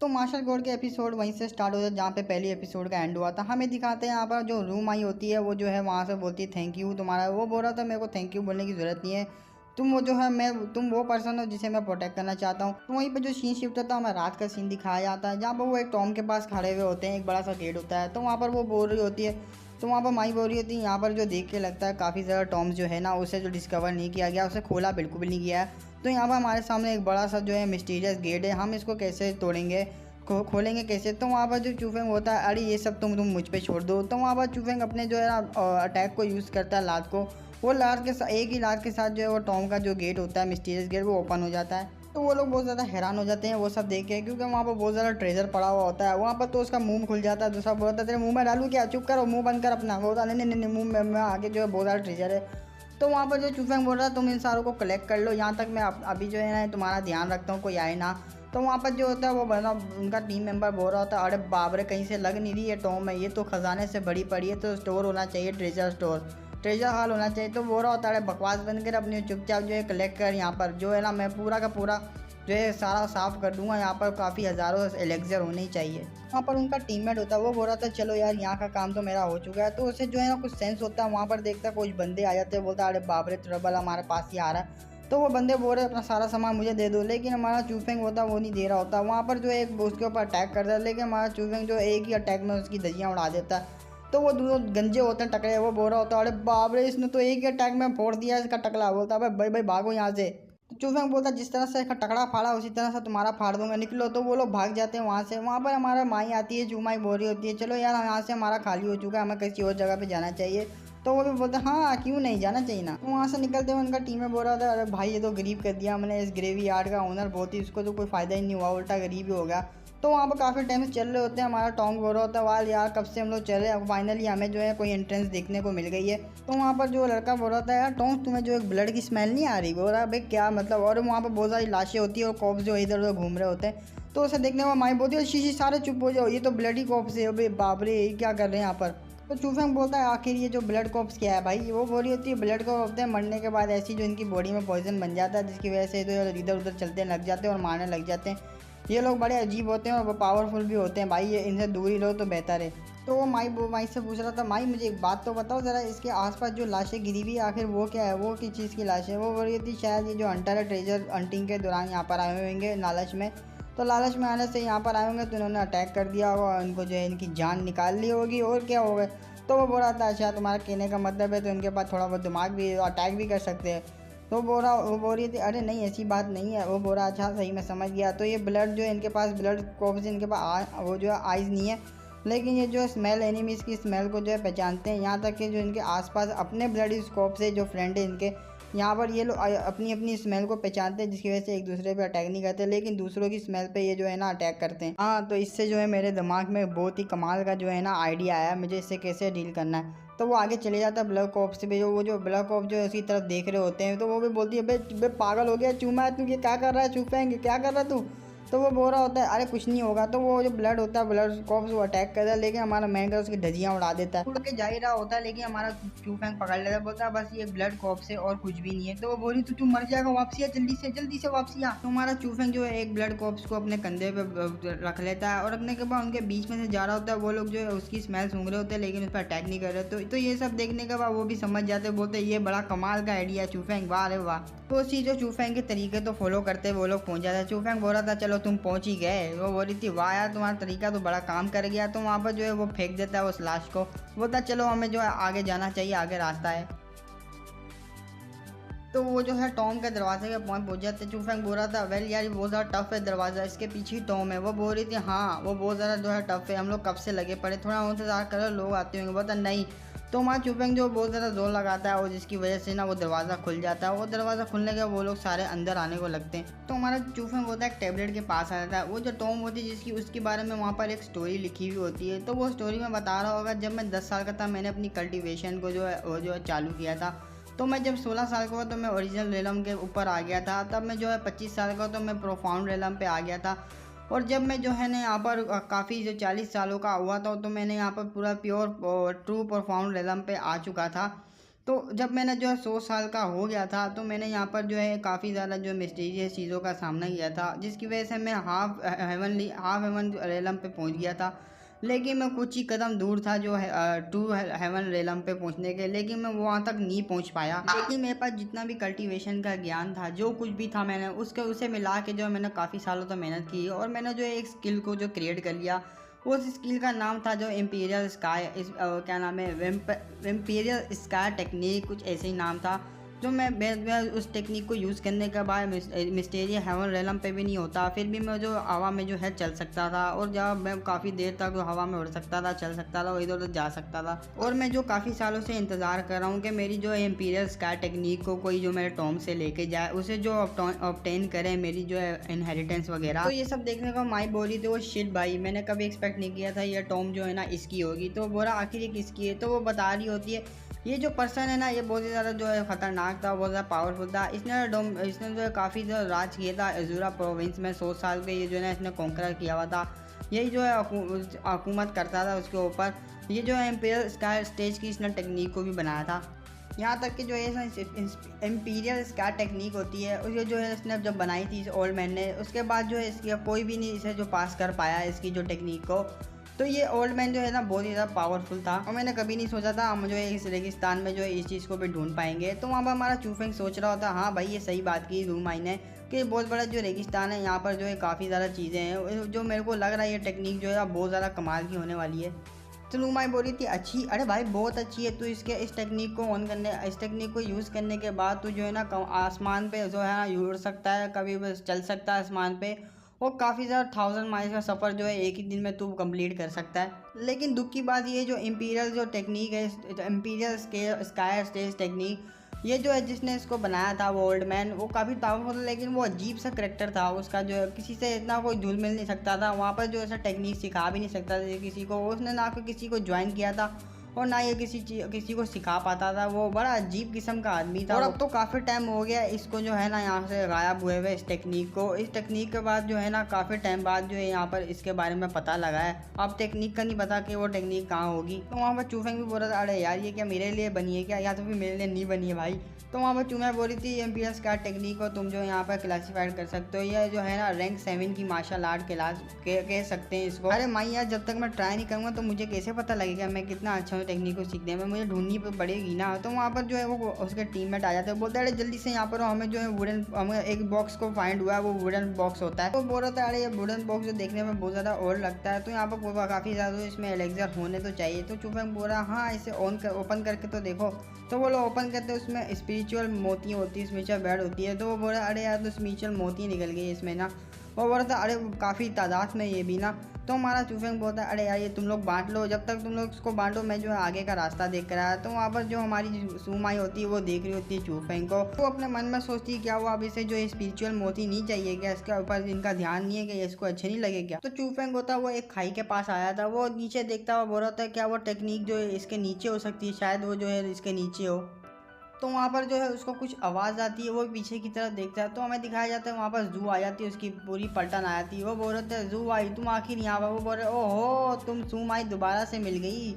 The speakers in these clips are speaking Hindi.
तो मार्शल कोड के एपिसोड वहीं से स्टार्ट होता है जहाँ पे पहली एपिसोड का एंड हुआ था। हमें दिखाते हैं यहाँ पर जो रूम आई होती है वो जो है वहाँ से बोलती है थैंक यू तुम्हारा। वो बोल रहा था मेरे को थैंक यू बोलने की ज़रूरत नहीं है, तुम वो जो है तुम वो पर्सन हो जिसे मैं प्रोटेक्ट करना चाहता हूँ। तो वहीं पे जो सीन शिफ्ट होता है हमें रात का सीन दिखाया जाता है जहाँ पर वो एक टॉम के पास खड़े हुए होते हैं, एक बड़ा सा गेट होता है। तो वहाँ पर वो बोल रही होती है, तो वहाँ पर माई बोल रही होती है यहाँ पर जो देख के लगता है काफ़ी ज़्यादा टॉम्स जो है ना उसे जो डिस्कवर नहीं किया गया, उसे खोला बिल्कुल भी नहीं गया है। तो यहाँ पर हमारे सामने एक बड़ा सा जो है मिस्टीरियस गेट है, हम इसको कैसे तोड़ेंगे, खोलेंगे कैसे। तो वहाँ पर जो चूफेंग होता है अरे ये सब तुम मुझ पे छोड़ दो। तो वहाँ पर चूफेंग अपने जो है ना अटैक को यूज़ करता है लात को। वो लात के साथ एक ही लात के साथ जो है वो टॉम का जो गेट होता है मिस्टीरियस गेट वो ओपन हो जाता है। तो वो लोग बहुत ज़्यादा हैरान हो जाते हैं वो सब देख के, क्योंकि वहाँ पर बहुत ज़्यादा ट्रेजर पड़ा हुआ होता है वहाँ पर। तो उसका मुंह खुल जाता है, दूसरा बोलता है तेरे मुंह में डालूँ क्या, चुप करो मुंह बंद कर अपना। बोलता नहीं नहीं नहीं मुंह में आगे जो है बहुत ज़्यादा ट्रेजर है। तो वहाँ पर जो चूफेंग बोल रहा है तुम इन सारों को कलेक्ट कर लो, यहाँ तक मैं अभी जो है ना तुम्हारा ध्यान रखता हूँ कोई आए ना। तो वहाँ पर जो होता है वो बना उनका टीम मेंबर बोल रहा होता है अरे बाप रे कहीं से लग नहीं रही है टॉम है, ये तो खजाने से बड़ी पड़ी है, तो स्टोर होना चाहिए, ट्रेजर स्टोर, ट्रेजर हॉल होना चाहिए। तो बोल रहा होता है अरे बकवास बंद कर अपनी, चुपचाप जो है कलेक्ट कर, यहाँ पर जो है ना मैं पूरा का पूरा जो है सारा साफ़ कर दूंगा, यहाँ पर काफ़ी हज़ारों एलेक्जर होने ही चाहिए। वहाँ पर उनका टीममेट होता है वो बोल रहा था चलो यार यहाँ का काम तो मेरा हो चुका है। तो उसे जो है ना कुछ सेंस होता है, वहाँ पर देखता कुछ बंदे आ जाते हैं, बोलता है अरे बाप रे ट्रबल हमारे पास ही आ रहा है। तो वो बंदे बोल रहे अपना सारा सामान मुझे दे दो, लेकिन हमारा चूफेंग होता है वो नहीं दे रहा होता। वहाँ पर जो एक उसके ऊपर अटैक करता है, लेकिन हमारा चूफेंग जो एक ही अटैक में उसकी धज्जियाँ उड़ा देता है। तो वो दोनों गंजे होते हैं टकरे, वो बोल रहा होता है अरे बाप रे इसने तो एक ही अटैक में फोड़ दिया इसका टकला। बोलता है भाई भाई भागो यहाँ से। तो चूफेंग बोलता है जिस तरह से इसका टकड़ा फाड़ा उसी तरह से तुम्हारा फाड़ दूंगा, निकलो। तो वो लोग भाग जाते हैं वहाँ से। वहाँ पर हमारा माई आती है, चूमाई बोल रही होती है चलो यार यहाँ से हमारा खाली हो चुका है, हमें किसी और जगह पे जाना चाहिए। तो वो भी बोलते हैं हाँ क्यों नहीं जाना चाहिए ना। तो वहाँ से निकलते हुए उनका टीम में बोल रहा था अरे भाई ये तो गरीब कर दिया हमने, इस ग्रेवी यार्ड का ओनर बहुत ही, उसको तो कोई फ़ायदा ही नहीं हुआ, उल्टा गरीब ही हो गया। तो वहाँ पर काफ़ी टाइम से चल रहे होते हैं, हमारा टोंग बोल रहा होता है वाल यार कब से हम लोग चल रहे हैं, फाइनली हमें जो है कोई एंट्रेंस देखने को मिल गई है। तो वहाँ पर जो लड़का बोल रहा था यार टोंग तुम्हें जो एक ब्लड की स्मेल नहीं आ रही। बोल रहा है भाई क्या मतलब, और वहाँ पर बहुत सारी लाशें होती है और कॉप्स जो इधर उधर घूम रहे होते हैं। तो उसे देखने में माई बोलती है शीशी सारे चुप हो जाओ, ये तो ब्लड ही कॉप्स है, अबे बाप रे ये क्या कर रहे हैं यहाँ पर। तो चूफेंग बोलता है आखिर ये जो ब्लड कॉप्स क्या है भाई। वो बोली होती है ब्लड कॉप होते हैं मरने के बाद ऐसी जो इनकी बॉडी में पॉइजन बन जाता है, जिसकी वजह से तो इधर उधर चलते लग जाते हैं और मारने लग जाते हैं। ये लोग बड़े अजीब होते हैं और वो पावरफुल भी होते हैं भाई, ये इनसे दूर ही लो तो बेहतर है। तो वो माई से पूछ रहा था माई मुझे एक बात तो बताओ ज़रा, इसके आसपास जो लाशें गिरी हुई आखिर वो क्या है, वो किस चीज़ की लाश है। वो बोल रही थी शायद ये जो हंटर है ट्रेजर हंटिंग के दौरान यहाँ पर आए होंगे लालच में, तो लालच में आने से यहाँ पर आए होंगे तो इन्होंने अटैक कर दिया होगा और इनको जो है इनकी जान निकाल ली होगी और क्या होगा। तो वो बोल रहा था अच्छा तुम्हारा कहने का मतलब है तो इनके पास थोड़ा बहुत दिमाग भी है, अटैक भी कर सकते हैं। तो वो बोल रही थी अरे नहीं ऐसी बात नहीं है। वो बोल रहा अच्छा सही मैं समझ गया। तो ये ब्लड जो है इनके पास ब्लड कॉप्स इनके पास वो जो है आइज़ नहीं है, लेकिन ये जो है स्मेल एनिमीज़ की स्मेल को जो है पहचानते हैं। यहाँ तक कि जो इनके आसपास अपने ब्लड स्कोप से जो फ्रेंड है इनके, यहाँ पर ये लोग अपनी अपनी स्मेल को पहचानते हैं, जिसकी वजह से एक दूसरे पे अटैक नहीं करते, लेकिन दूसरों की स्मेल पे ये जो है ना अटैक करते हैं। हाँ तो इससे जो है मेरे दिमाग में बहुत ही कमाल का जो है ना आइडिया आया मुझे इससे कैसे डील करना है। तो वो आगे चले जाता है ब्लैक ऑप्स से भी, वो जो ब्लैक ऑप जो है उसकी तरफ देख रहे होते हैं। तो वो भी बोलती है बे बे पागल हो गया चूमा तू, ये क्या कर रहा है, चुपेंगे क्या कर रहा है तू। तो वो बोल रहा होता है अरे कुछ नहीं होगा। तो वो जो ब्लड होता है ब्लड कॉप्स वो अटैक करता है, लेकिन हमारा मैन का उसकी धजियाँ उड़ा देता है, उड़ के जा ही रहा होता है, लेकिन हमारा चूफेंग पकड़ लेता है। बोलता है बस ये ब्लड कॉप से और कुछ भी नहीं है। तो वो बोली तो तू मर जाएगा, वापसी आ जल्दी से वापसी आ। तो हमारा चूफेंग जो है एक ब्लड कॉप्स को अपने कंधे पे रख लेता है और रखने के बाद उनके बीच में से जा रहा होता है। वो लोग जो है उसकी स्मेल सूंघ रहे होते हैं, लेकिन उस पर अटैक नहीं कर रहे। तो ये सब देखने के बाद वो भी समझ जाते, बोलते ये बड़ा कमाल का आइडिया है चूफेंग, वाह रे वाह। तो उसी जो चूफेंग के तरीके तो फॉलो करते वो लोग पहुंच जाते हैं। चूफेंग बोल रहा था चलो तुम पहुंच ही गए। वो बोल रही थी वाह यार तुम्हारा तरीका तो बड़ा काम कर गया। तो वहाँ पर जो है वो फेंक देता है उस लाश को, बोलता चलो हमें जो है आगे जाना चाहिए, आगे रास्ता है। तो वो जो है टॉम के दरवाजे के पहुंच जाते। चूफेंग बोल रहा था वेल यार ये बहुत ज़्यादा टफ है दरवाज़ा, इसके पीछे ही टॉम है। वो बोल रही थी हाँ वो बहुत ज़्यादा जो है टफ है, हम लोग कब से लगे पड़े, थोड़ा इंतजार करो लोग आते होंगे। बोलता नहीं। तो वहाँ चूफेंग जो बहुत ज़्यादा जोर लगाता है और जिसकी वजह से ना वो दरवाज़ा खुल जाता है। वो दरवाज़ा खुलने के वो लोग सारे अंदर आने को लगते हैं। तो हमारा चूफेंग होता है एक टैबलेट के पास आ जाता है। वो जो टॉम होती है जिसकी, उसके बारे में वहाँ पर एक स्टोरी लिखी हुई होती है। तो वो स्टोरी में बता रहा होगा जब मैं 10 साल का था मैंने अपनी कल्टीवेशन को जो है वो जो है चालू किया था। तो मैं जब 16 साल का हुआ तो मैं ओरिजिनल रेलम के ऊपर आ गया था। तब मैं जो है 25 साल का तो मैं प्रोफाउंड रेलम पे आ गया था। और जब मैं जो है ना यहाँ पर काफ़ी जो 40 सालों का हुआ था तो मैंने यहाँ पर पूरा प्योर ट्रू प्रोफाउंड रेलम पे आ चुका था। तो जब मैंने जो है 100 साल का हो गया था, तो मैंने यहाँ पर जो है काफ़ी ज़्यादा जो मिस्टीरियस चीज़ों का सामना किया था, जिसकी वजह से मैं हाफ हेवन रेलम पे पहुँच गया था। लेकिन मैं कुछ ही कदम दूर था जो है टू हेवन रेलम पे पहुँचने के, लेकिन मैं वहाँ तक नहीं पहुँच पाया। लेकिन मेरे पास जितना भी कल्टीवेशन का ज्ञान था, जो कुछ भी था, मैंने उसे मिला के जो है मैंने काफ़ी सालों तक मेहनत की और मैंने जो एक स्किल को जो क्रिएट कर लिया। उस स्किल का नाम था जो इम्पीरियल स्काई, क्या नाम है, इम्पीरियल स्काई टेक्निक, कुछ ऐसे ही नाम था। जो मैं उस टेक्निक को यूज़ करने के बाद मिस्टीरियस हेवन रेलम पे भी नहीं होता, फिर भी मैं जो हवा में जो है चल सकता था, और जब मैं काफ़ी देर तक हवा में उड़ सकता था, चल सकता था और इधर उधर जा सकता था। और मैं जो काफ़ी सालों से इंतज़ार कर रहा हूँ कि मेरी जो इम्पीरियल स्काई टेक्निक को कोई जो मेरे टॉम से लेके जाए, उसे जो ऑब्टेन करे मेरी जो है इनहेरिटेंस वगैरह। तो ये सब देखने को माई बोली तो वो शिट भाई, मैंने कभी एक्सपेक्ट नहीं किया था ये टॉम जो है ना इसकी होगी। तो बोला आखिर ये किसकी है, तो वो बता रही होती है ये जो पर्सन है ना ये बहुत ही ज़्यादा जो है ख़तरनाक था, बहुत ज़्यादा पावरफुल था। इसने जो है काफ़ी जो राज किया था अजूरा प्रोविंस में 100 साल के, ये जो है ना इसने कॉन्कर किया हुआ था। यही जो है हुकूमत करता था उसके ऊपर। ये जो है इम्पीरियल स्काई स्टेज की इसने टेक्निक को भी बनाया था। यहाँ तक कि जो है इम्पीरियल स्काई टेक्निक होती है उसे जो है इसने जब बनाई थी इस ओल्ड मैन ने, उसके बाद जो है इसकी कोई भी नहीं इसे जो पास कर पाया इसकी जो टेक्निक को। तो ये ओल्ड मैन जो है ना बहुत ही ज़्यादा पावरफुल था, और मैंने कभी नहीं सोचा था हम जो है इस रेगिस्तान में जो है इस चीज़ को भी ढूंढ पाएंगे। तो वहाँ पर हमारा चूफेंग सोच रहा होता, हाँ भाई ये सही बात की रूमाई ने कि बहुत बड़ा जो रेगिस्तान है, यहाँ पर जो है काफ़ी ज़्यादा चीज़ें हैं, जो मेरे को लग रहा है ये टेक्निक जो है बहुत ज़्यादा कमाल की होने वाली है। तो रूमाई बोली थी अच्छी, अरे भाई बहुत अच्छी है, तो इस टेक्निक को इस टेक्निक को यूज़ करने के बाद तो जो है ना आसमान पे जो है ना उड़ सकता है, कभी बस चल सकता है आसमान पे, और काफ़ी ज़्यादा 1000 माइल्स का सफ़र जो है एक ही दिन में तू कंप्लीट कर सकता है। लेकिन दुख की बात ये जो इम्पीरियल जो टेक्निक है, इम्पीरियल स्काई स्टेज टेक्निक, ये जो है जिसने इसको बनाया था वो ओल्ड मैन, वो काफ़ी पावरफुल था, लेकिन वो अजीब सा करेक्टर था उसका, जो है किसी से इतना कोई घुल मिल नहीं सकता था। वहाँ पर जो ऐसा टेक्निक सिखा भी नहीं सकता था किसी को, उसने ना कोई किसी को ज्वाइन किया था और ना ये किसी को सिखा पाता था। वो बड़ा अजीब किस्म का आदमी था। और अब तो काफ़ी टाइम हो गया इसको जो है ना यहाँ से गायब हुए हुए इस टेक्निक को। इस टेक्निक के बाद जो है ना काफ़ी टाइम बाद जो है यहाँ पर इसके बारे में पता लगा है। अब टेक्निक का नहीं पता कि वो टेक्निक कहाँ होगी। तो वहाँ पर चूफेंग भी बोल रहा था अरे यार ये क्या मेरे लिए बनी है क्या, या तो फिर मेरे लिए नहीं बनी है भाई। तो वहाँ पर चूमे बोल रही थी एम्पियर स्काई टेक्निक को तुम जो यहाँ पर क्लासीफाइड कर सकते हो, ये जो है ना रैंक 7 की मार्शल आर्ट क्लास कह सकते हैं इसको। अरे माई यार जब तक मैं ट्राई नहीं करूँगा तो मुझे कैसे पता लगेगा मैं कितना अच्छा हूँ टेक्निक को सीखने में, मुझे ढूंढनी पड़ेगी ना। तो वहाँ पर जो है वो उसके टीममेट आ जाते हैं, बोलते हैं अरे जल्दी से यहाँ पर हमें जो है हमें एक बॉक्स को फाइंड हुआ है, वो वुडन बॉक्स होता है। तो बोल रहा था अरे ये वुडन बॉक्स जो देखने में बहुत ज़्यादा और लगता है, तो यहाँ पर काफ़ी ज़्यादा इसमें एलेक्सर होने तो चाहिए। तो चुपैंग बोल रहा हाँ इसे ओपन करके तो देखो। तो वो लोग ओपन करते हैं, उसमें स्पिरिचुअल मोती होती है, स्पिरिचुअल बेड होती है। तो वो बोल रहा अरे यार तो स्पिरिचुअल मोती निकल गई इसमें ना। वो बोल रहा था अरे काफ़ी तादाद में ये भी ना। तो हमारा चूफेंग बोलता है अरे यार ये तुम लोग बांट लो, जब तक तुम लोग इसको बांटो मैं जो है आगे का रास्ता देख कर आया। तो वहाँ पर जो हमारी सुमाई होती है वो देख रही होती है चूफेंग को, वो अपने मन में सोचती है क्या वो अब इसे जो स्पिरिचुअल मोती नहीं चाहिए क्या, इसके ऊपर इनका ध्यान नहीं है कि इसको अच्छे नहीं लगे क्या। तो चूफेंग होता वो एक खाई के पास आया था, वो नीचे देखता हुआ बोल रहा था क्या वो टेक्निक जो है इसके नीचे हो सकती है, शायद वो जो है इसके नीचे हो। तो वहाँ पर जो है उसको कुछ आवाज़ आती है, वो पीछे की तरफ देखता है तो हमें दिखाया जाता है वहाँ पर जू आ जाती है, उसकी पूरी पलटन आ जाती है। वो बोल रहे थे जू आई तुम आखिर यहाँ पर, वो बोल रहे ओहो तुम सूम आई दोबारा से मिल गई।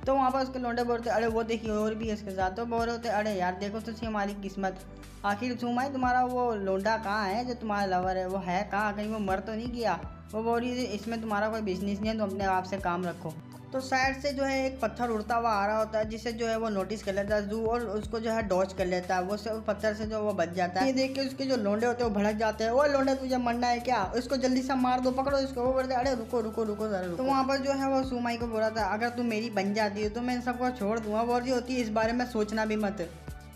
तो वहाँ पर उसके लौंडे बोलते अरे वो देखिए और भी इसके साथ। तो बोल रहे थे अरे यार देखो तो सही हमारी किस्मत, आखिर सूम आई तुम्हारा वो लौंडा कहाँ है जो तुम्हारा लवर है, वो है कहाँ, कहीं वो मर तो नहीं गया। वो बोल रही है इसमें तुम्हारा कोई बिजनेस नहीं है, तुम अपने आप से काम रखो। तो साइड से जो है एक पत्थर उड़ता हुआ आ रहा होता है, जिसे जो है वो नोटिस कर लेता है जू, और उसको जो है डॉच कर लेता है, वो सब पत्थर से जो वो बच जाता है। ये देख के उसके जो लोंडे होते हैं वो भड़क जाते हैं, वो लोंडे तुझे मरना है क्या, उसको जल्दी से मार दो, पकड़ो इसको। वो बोलते अरे रुको रुको रुको जरा रुको। तो वहाँ पर जो है वो सुमाई को बोला था अगर तुम मेरी बन जाती हो तो मैं इन सबको छोड़ दूंगा, बोल रही होती है इस बारे में सोचना भी मत।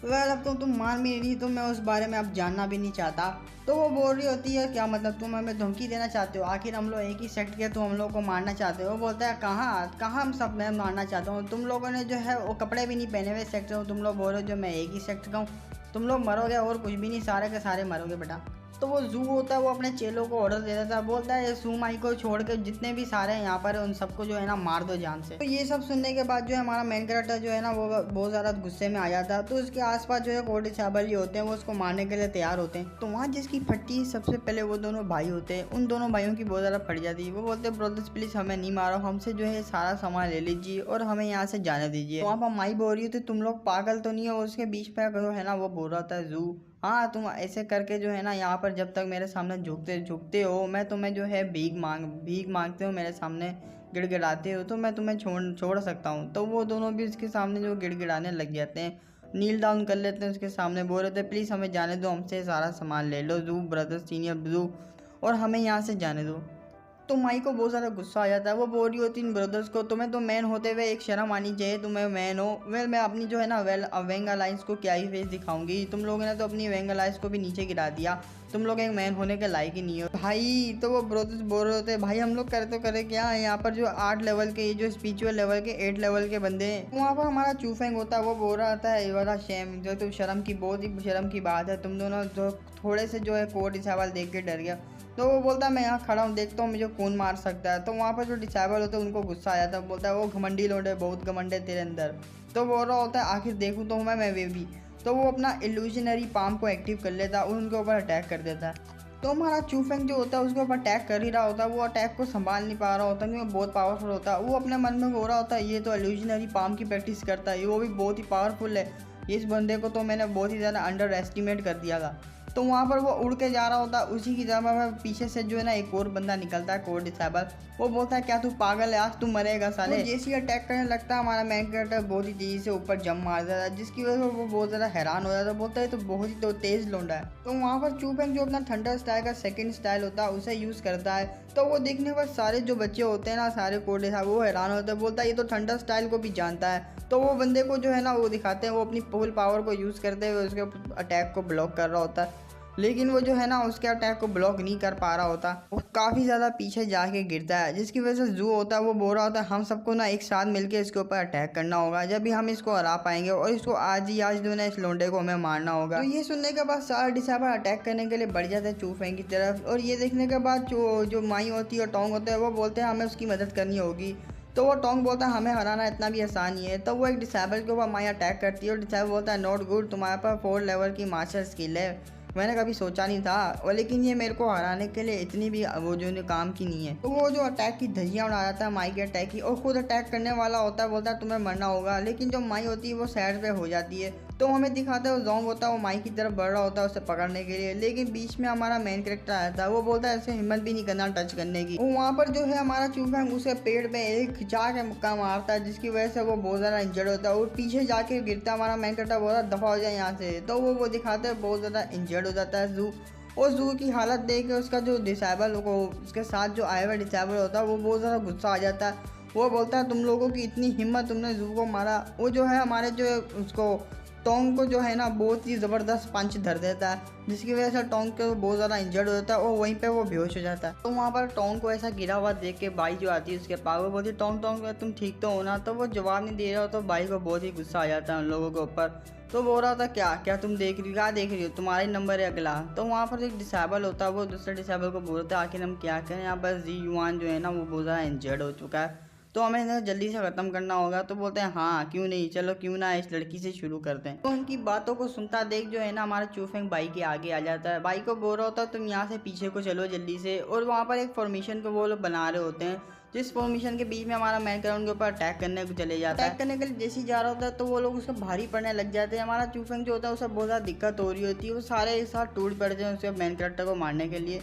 वेल अब तुम मान भी नहीं तो मैं उस बारे में अब जानना भी नहीं चाहता। तो वो बोल रही होती है क्या मतलब तुम हमें धमकी देना चाहते हो, आखिर हम लोग एक ही सेक्ट के तुम हम लोग को मारना चाहते हो। वो बोलता है कहाँ हम सब मैं मारना चाहता हूँ, तुम लोगों ने जो है वो कपड़े भी नहीं पहने हुए सेक्ट हो, तुम लोग बोल रहे हो जो मैं एक ही सेक्ट का हूँ, तुम लोग मरोगे और कुछ भी नहीं, सारे के सारे मरोगे बेटा। तो वो जू होता है वो अपने चेलों को ऑर्डर दे देता है, बोलता है सू माई को छोड़ के जितने भी सारे हैं यहाँ पर उन सबको जो है ना मार दो जान से। तो ये सब सुनने के बाद जो है हमारा मेन कैरेक्टर जो है ना वो बहुत ज़्यादा गुस्से में आ जाता है। तो उसके आसपास जो है कोर्ट डिसेबल होते हैं वो उसको मारने के लिए तैयार होते हैं। तो वहाँ जिसकी फटती सबसे पहले वो दोनों भाई होते हैं, उन दोनों भाइयों की बहुत ज़्यादा फट जाती है। वो बोलते हैं ब्रदर्स प्लीज़ हमें नहीं मारो, हमसे जो है सारा सामान ले लीजिए और हमें यहाँ से जाने दीजिए। वहाँ पर माई बोल रही होती तुम लोग पागल तो नहीं हो, उसके बीच में जो है ना वो बोल रहा था जू हाँ तुम ऐसे करके जो है ना यहाँ पर जब तक मेरे सामने झुकते हो मैं तुम्हें जो है भीख मांगते हो मेरे सामने गिड़गिड़ाते हो तो मैं तुम्हें छोड़ सकता हूँ। तो वो दोनों भी उसके सामने जो गिड़गिड़ाने लग जाते हैं, नील डाउन कर लेते हैं उसके सामने, बोल रहे थे प्लीज़ हमें जाने दो, हमसे सारा सामान ले लो जू ब्रदर्स सीनियर जू और हमें यहाँ से जाने दो। तो माई को बहुत ज़्यादा गुस्सा आ जाता है। वो बोल रही होती इन ब्रदर्स को तुम्हें तो मैन होते हुए एक शर्म आनी चाहिए, तुम्हें मैन हो। मैं अपनी जो है ना वेंग अलाइंस को क्या ही फेस दिखाऊंगी, तुम लोगों ने तो अपनी वेंग अलाइंस को भी नीचे गिरा दिया, तुम लोग एक मैन होने के लायक ही नहीं हो भाई। तो वो ब्रदर्स बोल रहे होते भाई हम लोग करे तो करे क्या है, यहाँ पर जो 8 लेवल के जो स्पिरिचुअल लेवल के 8 लेवल के बंदे हैं। वहाँ पर हमारा चूफेंग होता है वो बोल रहा था ये वाला शेम जो तो शर्म की बहुत ही शर्म की बात है, तुम दोनों जो थोड़े से जो है कोड डिसेबल देख के डर गया। तो वो बोलता है मैं यहाँ खड़ा हूँ देखता हूँ मुझे कौन मार सकता है। तो वहाँ पर जो डिसेबल होते हैं उनको गुस्सा आ जाता है, बोलता है वो घमंडी लोडे बहुत घमंड है तेरे अंदर। तो बोल रहा होता है आखिर देखूँ तो मैं वे भी। तो वो अपना इल्यूजनरी पाम को एक्टिव कर लेता है और उनके ऊपर अटैक कर देता है। तो हमारा चूफेंग जो होता है उसके ऊपर अटैक कर ही रहा होता है, वो अटैक को संभाल नहीं पा रहा होता क्योंकि बहुत पावरफुल होता है। वो अपने मन में हो रहा होता है ये तो इल्यूजनरी पाम की प्रैक्टिस करता है, वो भी बहुत ही पावरफुल है, इस बंदे को तो मैंने बहुत ही ज़्यादा अंडर एस्टिमेट कर दिया था। तो वहाँ पर वो उड़ के जा रहा होता है, उसी की जगह पीछे से जो है ना एक और बंदा निकलता है कोड डिसेबल। वो बोलता है क्या तू पागल है, आज तू मरेगा साले। तो जैसे ही अटैक करने लगता है हमारा मेन कैरेक्टर बहुत ही तेजी से ऊपर जंप मार देता है, जिसकी वजह से वो बहुत ज़्यादा हैरान हो जाता है, बोलता है तो बहुत ही तो तेज़ लोंडा है। तो वहाँ पर चूफेंग जो अपना थंडर स्टाइल का सेकंड स्टाइल होता है उसे यूज़ करता है। तो वो देखने पर सारे जो बच्चे होते हैं ना सारे कोड डिसेबल वो हैरान होते हैं, बोलता है ये तो थंडर स्टाइल को भी जानता है। तो वो बंदे को जो है ना वो दिखाते हैं वो अपनी फुल पावर को यूज़ करते हुए उसके अटैक को ब्लॉक कर रहा होता है, लेकिन वो जो है ना उसके अटैक को ब्लॉक नहीं कर पा रहा होता, वो काफ़ी ज़्यादा पीछे जाके गिरता है, जिसकी वजह से जू होता है वो बोल रहा होता है हम सबको ना एक साथ मिलके इसके ऊपर अटैक करना होगा, जब भी हम इसको हरा पाएंगे और इसको आज जो है ना इस लोंडे को हमें मारना होगा। तो ये सुनने के बाद सारे डिसेबल अटैक करने के लिए बढ़ जाते हैं चूफेंग की तरफ, और ये देखने के बाद जो माई होती है और टोंग होता है वो बोलते हैं हमें उसकी मदद करनी होगी। तो वो टोंग बोलता है हमें हराना इतना भी आसान ही है। तो वो एक डिसेबल के ऊपर माई अटैक करती है और डिसेबल बोलता है नॉट गुड, तुम्हारे पास 4 लेवल की मास्टर स्किल है, मैंने कभी सोचा नहीं था, और लेकिन ये मेरे को हराने के लिए इतनी भी वो जो काम की नहीं है। तो वो जो अटैक की धज्जियाँ उड़ा जाता है माई के अटैक की, और खुद अटैक करने वाला होता है, बोलता है तुम्हें मरना होगा, लेकिन जो माई होती है वो साइड पे हो जाती है। तो हमें दिखाता है वो जोंग होता है वो माई की तरफ बढ़ रहा होता है उसे पकड़ने के लिए, लेकिन बीच में हमारा मेन कैरेक्टर आया था, वो बोलता है ऐसे हिम्मत भी नहीं करना टच करने की। वहाँ पर जो है हमारा चूफेंग उसे पेड़ में एक खिंचा के मुक्का मारता है, जिसकी वजह से वो बहुत ज़्यादा इंजर्ड होता है और पीछे जाके गिरता है। हमारा मेन कैरेक्टर बोलता है दफ़ा हो जाए यहाँ से। तो वो दिखाते हैं बहुत ज़्यादा इंजर्ड हो जाता है जू, और जू की हालत देख के उसका जो डिसेबल को उसके साथ जो आया हुआ डिसेबल होता है वो बहुत ज़्यादा गुस्सा आ जाता है। वो बोलता है तुम लोगों की इतनी हिम्मत, तुमने जू को मारा। वो जो है हमारे जो उसको टोंग को जो है ना बहुत ही ज़बरदस्त पंच धर देता है, जिसकी वजह से टोंग को बहुत ज़्यादा इंजर्ड हो जाता है और वहीं पे वो बेहोश हो जाता है। तो वहाँ पर टोंग को ऐसा गिरा हुआ देख के बाई जो आती है उसके पास, वो बोलती टोंग तुम ठीक तो हो ना। तो वो जवाब नहीं दे रहा हो, तो बाई को बहुत ही गुस्सा आ जाता है उन लोगों के ऊपर। तो बोल रहा था क्या तुम देख रही हो, क्या देख रही हो, तुम्हारा ही नंबर है अगला। तो वहाँ पर एक डिसेबल होता है वो दूसरे डिसेबल को बोलता है आखिर हम क्या करें, यहाँ पर जी युआन जो है ना वो बहुत ज़्यादा इंजर्ड हो चुका है, तो हमें इन्हें जल्दी से ख़त्म करना होगा। तो बोलते हैं हाँ क्यों नहीं, चलो क्यों ना इस लड़की से शुरू करते हैं। तो उनकी बातों को सुनता देख जो है ना हमारा चूफेंग बाई के आगे आ जाता है, बाई को बोल रहा होता है तुम यहाँ से पीछे को चलो जल्दी से, और वहाँ पर एक फॉर्मेशन को वो लोग बना रहे होते हैं, जिस फॉर्मेशन के बीच में हमारा मैन कैरेक्टर उनके ऊपर अटैक करने को चले जाता है। अटैक करने के लिए जैसे ही जा रहा होता है तो वो लोग उसको भारी पड़ने लग जाते हैं। हमारा चूफेंग जो होता है उसे बहुत ज़्यादा दिक्कत हो रही होती है, वो सारे एक साथ टूट पड़ते हैं उसके मैन कैरेक्टर को मारने के लिए।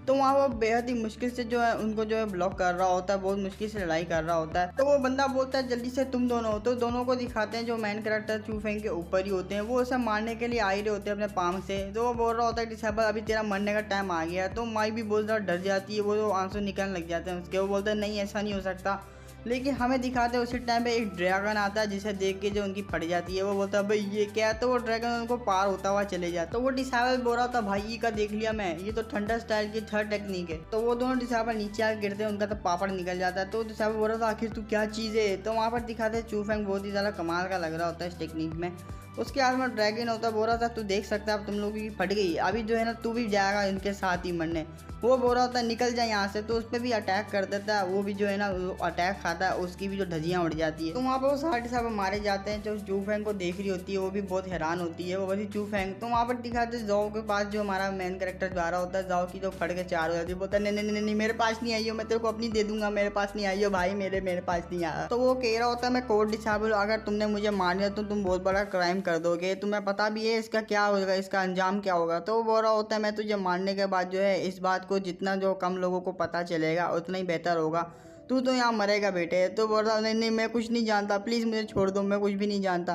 तो वहाँ वो बेहद ही मुश्किल से जो है उनको जो है ब्लॉक कर रहा होता है, बहुत मुश्किल से लड़ाई कर रहा होता है। तो वो बंदा बोलता है जल्दी से तुम दोनों, तो दोनों को दिखाते हैं जो मैन कैरेक्टर चूफेंग के ऊपर ही होते हैं, वो उसे मारने के लिए आ ही रहे होते हैं अपने पाम से। तो वो बोल रहा होता है डिसेबल अभी तेरा मरने का टाइम आ गया है। तो माई भी बहुत ज़्यादा डर जाती है, वो आंसू निकलने लग जाते हैं उसके। वो बोलते हैं नहीं ऐसा नहीं हो सकता, लेकिन हमें दिखाते हैं उसी टाइम पे एक ड्रैगन आता है जिसे देख के जो उनकी फट जाती है। वो बोलता है भाई ये क्या है, तो वो ड्रैगन उनको पार होता हुआ चले जाता। तो वो डिसेबल बोल रहा था भाई ये का देख लिया मैं, ये तो थंडर स्टाइल की 3rd टेक्निक है। तो वो दोनों डिसेबल नीचे आके गिरते हैं, उनका तो पापड़ निकल जाता है। तो डिसेबल बोल रहा था आखिर तू क्या चीज़ है। तो वहाँ पर दिखाते हैं चूफेंग बहुत ही ज़्यादा कमाल का लग रहा होता है इस टेक्निक में। उसके हाथ में ड्रैगन होता है। बोल रहा था तू देख सकता है अब तुम लोगों की फट गई, अभी जो है ना तू भी जाएगा इनके साथ ही मरने। वो बोल रहा होता है निकल जाए यहाँ से, तो उस पर भी अटैक कर देता है। वो भी जो है ना अटैक खाता है, उसकी भी जो धज्जियाँ उड़ जाती है। तो वहाँ पर वो सारे सब मारे जाते हैं। जो चू फेंग को देख रही होती है वो भी बहुत हैरान होती है, वो वही चू फेंग। तो वहाँ पर दिखाते हैं जाओ के पास जो हमारा मेन कैरेक्टर जा रहा होता है, जाओ की जो फट के चार हो जाती है। बोलता है नहीं नहीं नहीं मेरे पास नहीं आई हो, मैं तेरे को अपनी दे दूंगा, मेरे पास नहीं आई हो भाई, मेरे पास नहीं आया। तो वो कह रहा होता है मैं कोर्ट डिसेबल, अगर तुमने मुझे मार दिया तो तुम बहुत बड़ा क्राइम कर दोगे, तुम्हें पता भी है इसका क्या होगा, इसका अंजाम क्या होगा। तो वो बोल रहा होता है मैं तुझे मारने के बाद जो है इस बात को जितना जो कम लोगों को पता चलेगा उतना ही बेहतर होगा, तू तो यहाँ मरेगा बेटे। तो बोल रहा नहीं नहीं मैं कुछ नहीं जानता, प्लीज़ मुझे छोड़ दो, मैं कुछ भी नहीं जानता।